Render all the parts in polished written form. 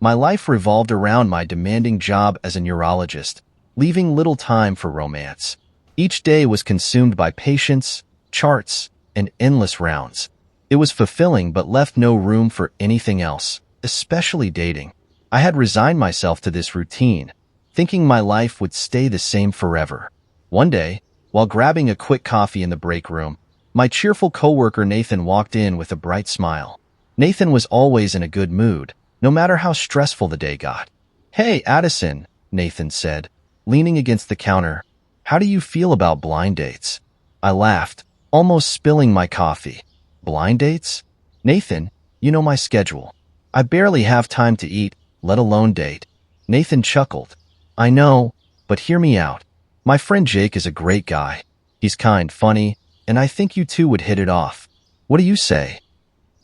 My life revolved around my demanding job as a neurologist, leaving little time for romance. Each day was consumed by patients, charts, and endless rounds. It was fulfilling but left no room for anything else, especially dating. I had resigned myself to this routine, thinking my life would stay the same forever. One day, while grabbing a quick coffee in the break room, my cheerful coworker Nathan walked in with a bright smile. Nathan was always in a good mood, no matter how stressful the day got. "Hey, Addison," Nathan said, leaning against the counter. "How do you feel about blind dates?" I laughed, almost spilling my coffee. "Blind dates? Nathan, you know my schedule. I barely have time to eat, let alone date." Nathan chuckled. "I know, but hear me out. My friend Jake is a great guy. He's kind, funny, and I think you two would hit it off. What do you say?"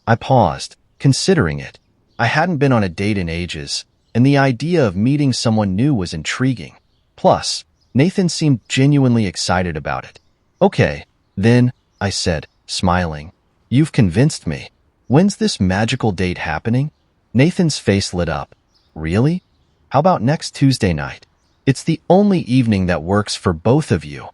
I paused, considering it. I hadn't been on a date in ages, and the idea of meeting someone new was intriguing. Plus, Nathan seemed genuinely excited about it. "Okay, then," I said, smiling. "You've convinced me. When's this magical date happening?" Nathan's face lit up. "Really? How about next Tuesday night? It's the only evening that works for both of you."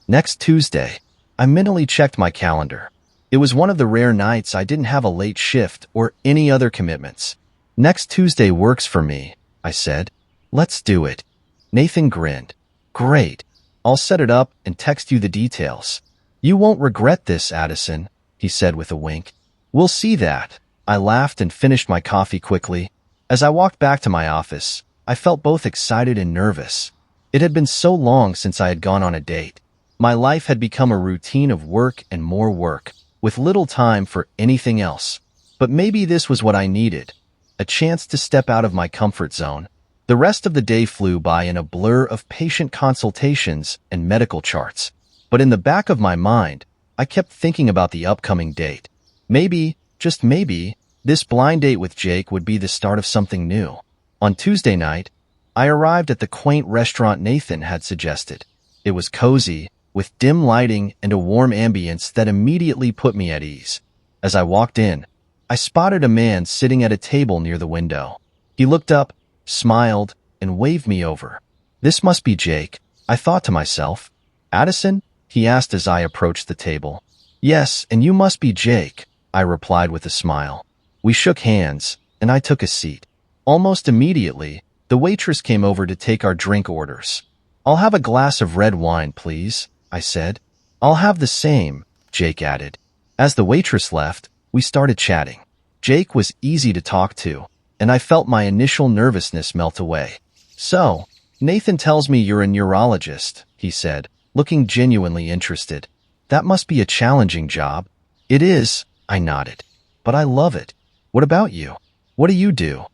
Next Tuesday. I mentally checked my calendar. It was one of the rare nights I didn't have a late shift or any other commitments. "Next Tuesday works for me," I said. "Let's do it." Nathan grinned. "Great. I'll set it up and text you the details." "You won't regret this, Addison," he said with a wink. "We'll see that." I laughed and finished my coffee quickly. As I walked back to my office, I felt both excited and nervous. It had been so long since I had gone on a date. My life had become a routine of work and more work, with little time for anything else. But maybe this was what I needed, a chance to step out of my comfort zone. The rest of the day flew by in a blur of patient consultations and medical charts. But in the back of my mind, I kept thinking about the upcoming date. Maybe, just maybe, this blind date with Jake would be the start of something new. On Tuesday night, I arrived at the quaint restaurant Nathan had suggested. It was cozy, with dim lighting and a warm ambience that immediately put me at ease. As I walked in, I spotted a man sitting at a table near the window. He looked up, smiled, and waved me over. "This must be Jake," I thought to myself. "Addison?" he asked as I approached the table. "Yes, and you must be Jake," I replied with a smile. We shook hands, and I took a seat. Almost immediately, the waitress came over to take our drink orders. "I'll have a glass of red wine, please," I said. "I'll have the same," Jake added. As the waitress left, we started chatting. Jake was easy to talk to, and I felt my initial nervousness melt away. "So, Nathan tells me you're a neurologist," he said, looking genuinely interested. "That must be a challenging job." "It is," I nodded. "But I love it. What about you? What do you do?"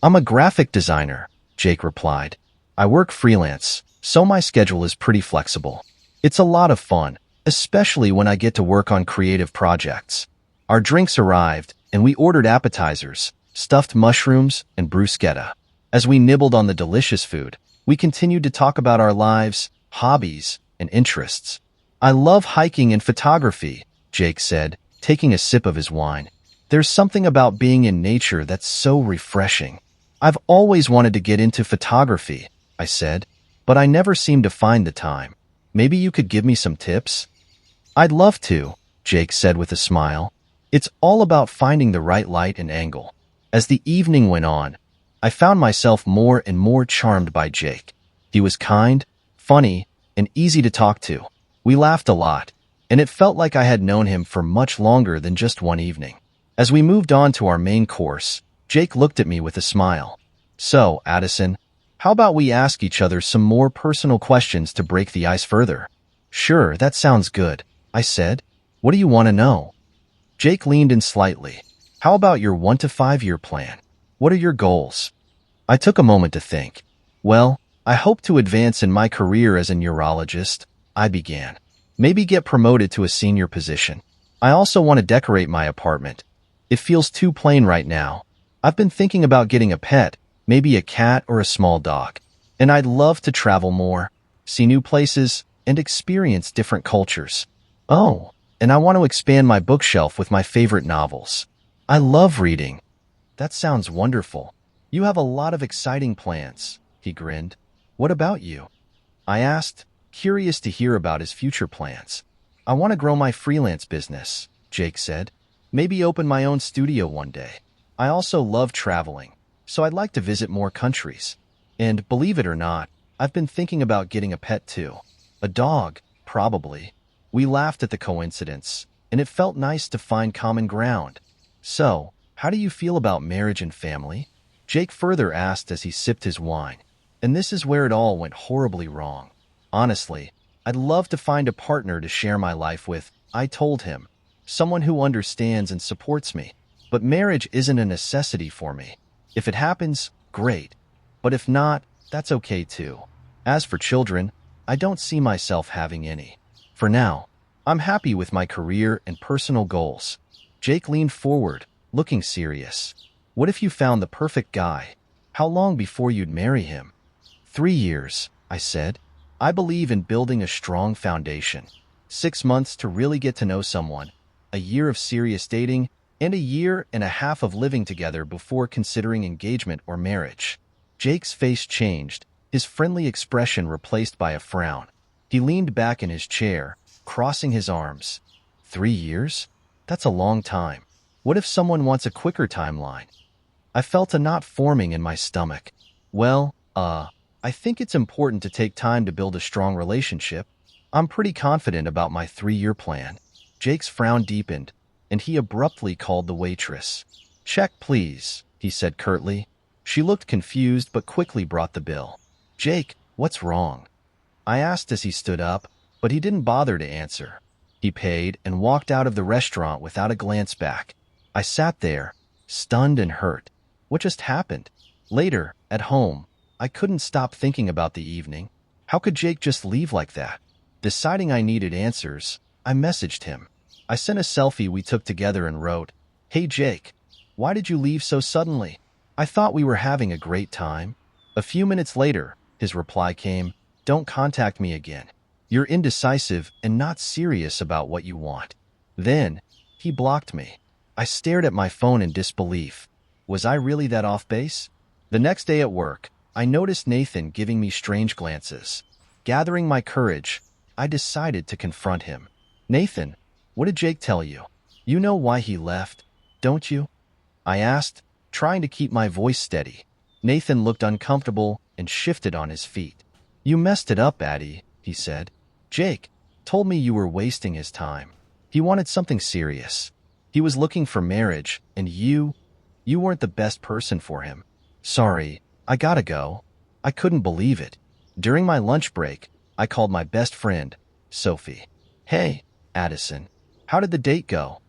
"I'm a graphic designer," Jake replied. "I work freelance, so my schedule is pretty flexible. It's a lot of fun, especially when I get to work on creative projects." Our drinks arrived, and we ordered appetizers, stuffed mushrooms, and bruschetta. As we nibbled on the delicious food, we continued to talk about our lives, hobbies, and interests. "I love hiking and photography," Jake said, taking a sip of his wine. "There's something about being in nature that's so refreshing." "I've always wanted to get into photography," I said, "but I never seem to find the time. Maybe you could give me some tips?" "I'd love to," Jake said with a smile. "It's all about finding the right light and angle." As the evening went on, I found myself more and more charmed by Jake. He was kind, funny, and easy to talk to. We laughed a lot, and it felt like I had known him for much longer than just one evening. As we moved on to our main course, Jake looked at me with a smile. "So, Addison, how about we ask each other some more personal questions to break the ice further?" "Sure, that sounds good," I said. "What do you want to know?" Jake leaned in slightly. "How about your 1 to 5 year plan? What are your goals?" I took a moment to think. "Well, I hope to advance in my career as a neurologist," I began. "Maybe get promoted to a senior position. I also want to decorate my apartment. It feels too plain right now. I've been thinking about getting a pet, maybe a cat or a small dog. And I'd love to travel more, see new places, and experience different cultures. Oh, and I want to expand my bookshelf with my favorite novels. I love reading." "That sounds wonderful. You have a lot of exciting plans, he grinned. What about you? I asked, curious to hear about his future plans. I want to grow my freelance business, Jake said. Maybe open my own studio one day. I also love traveling, so I'd like to visit more countries. And believe it or not, I've been thinking about getting a pet too. A dog, probably. We laughed at the coincidence, and it felt nice to find common ground. So, how do you feel about marriage and family? Jake further asked as he sipped his wine. And this is where it all went horribly wrong. Honestly, I'd love to find a partner to share my life with, I told him. Someone who understands and supports me. But marriage isn't a necessity for me. If it happens, great. But if not, that's okay too. As for children, I don't see myself having any. For now, I'm happy with my career and personal goals. Jake leaned forward, looking serious. What if you found the perfect guy? How long before you'd marry him? 3 years, I said. I believe in building a strong foundation. 6 months to really get to know someone, a year of serious dating, and a year and a half of living together before considering engagement or marriage. Jake's face changed, his friendly expression replaced by a frown. He leaned back in his chair, crossing his arms. 3 years? That's a long time. What if someone wants a quicker timeline? I felt a knot forming in my stomach. Well, I think it's important to take time to build a strong relationship. I'm pretty confident about my 3-year plan. Jake's frown deepened, and he abruptly called the waitress. Check, please, he said curtly. She looked confused but quickly brought the bill. Jake, what's wrong? I asked as he stood up, but he didn't bother to answer. He paid and walked out of the restaurant without a glance back. I sat there, stunned and hurt. What just happened? Later, at home, I couldn't stop thinking about the evening. How could Jake just leave like that? Deciding I needed answers, I messaged him. I sent a selfie we took together and wrote, Hey Jake, why did you leave so suddenly? I thought we were having a great time. A few minutes later, his reply came, Don't contact me again. You're indecisive and not serious about what you want. Then, he blocked me. I stared at my phone in disbelief. Was I really that off base? The next day at work, I noticed Nathan giving me strange glances. Gathering my courage, I decided to confront him. Nathan, what did Jake tell you? You know why he left, don't you? I asked, trying to keep my voice steady. Nathan looked uncomfortable and shifted on his feet. You messed it up, Addie, he said. Jake told me you were wasting his time. He wanted something serious. He was looking for marriage, and you weren't the best person for him. Sorry, I gotta go. I couldn't believe it. During my lunch break, I called my best friend, Sophie. Hey, Addison, how did the date go?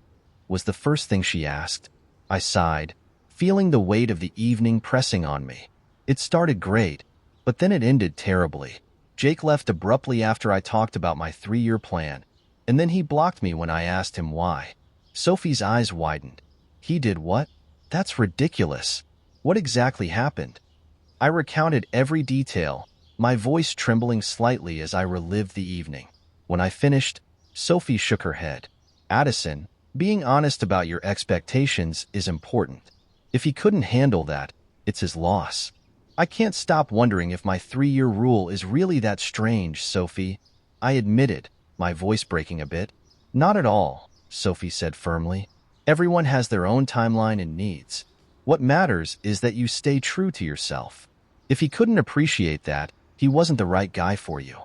Was the first thing she asked. I sighed, feeling the weight of the evening pressing on me. It started great, but then it ended terribly. Jake left abruptly after I talked about my 3-year plan, and then he blocked me when I asked him why. Sophie's eyes widened. He did what? That's ridiculous. What exactly happened? I recounted every detail, my voice trembling slightly as I relived the evening. When I finished, Sophie shook her head. Addison, being honest about your expectations is important. If he couldn't handle that, it's his loss. I can't stop wondering if my 3-year rule is really that strange, Sophie. I admitted, my voice breaking a bit. Not at all, Sophie said firmly. Everyone has their own timeline and needs. What matters is that you stay true to yourself. If he couldn't appreciate that, he wasn't the right guy for you.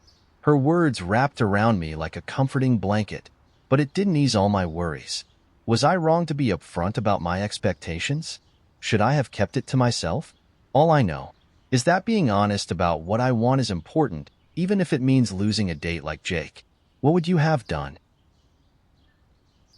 Her words wrapped around me like a comforting blanket, but it didn't ease all my worries. Was I wrong to be upfront about my expectations? Should I have kept it to myself? All I know is that being honest about what I want is important, even if it means losing a date like Jake. What would you have done?